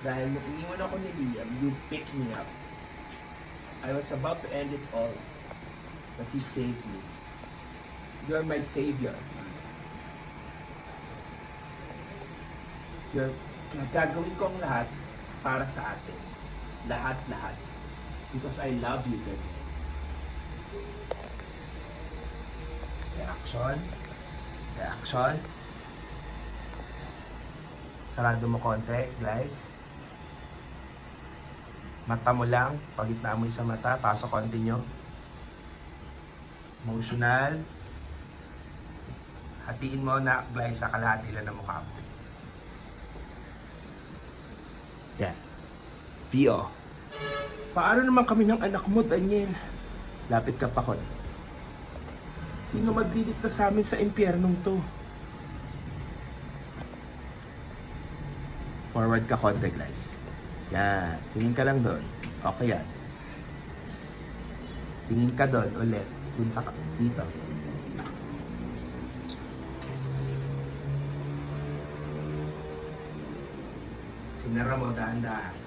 Dahil nung iniwan ako ni Liam, you picked me up. I was about to end it all, but you saved me. You are my savior. Gagawin ko ang lahat para sa atin. Lahat-lahat. Because I love you, then. Reaction. Reaction. Sarado mo konti, guys. Mata mo lang. Pagitna mo sa mata, pasok konti nyo. Emotional. Hatiin mo na, guys, sa kalahati lang ng mukha mo. Yan. Pio. Paano naman kami ng anak mo, Daniel? Lapit ka pa, Kon. Sino magliligtas sa amin sa impyernong to? Forward ka konti, guys. Yan. Tingin ka lang doon. Okay yan. Tingin ka doon ulit. Doon sa dito. Sinara mo dahan-dahan.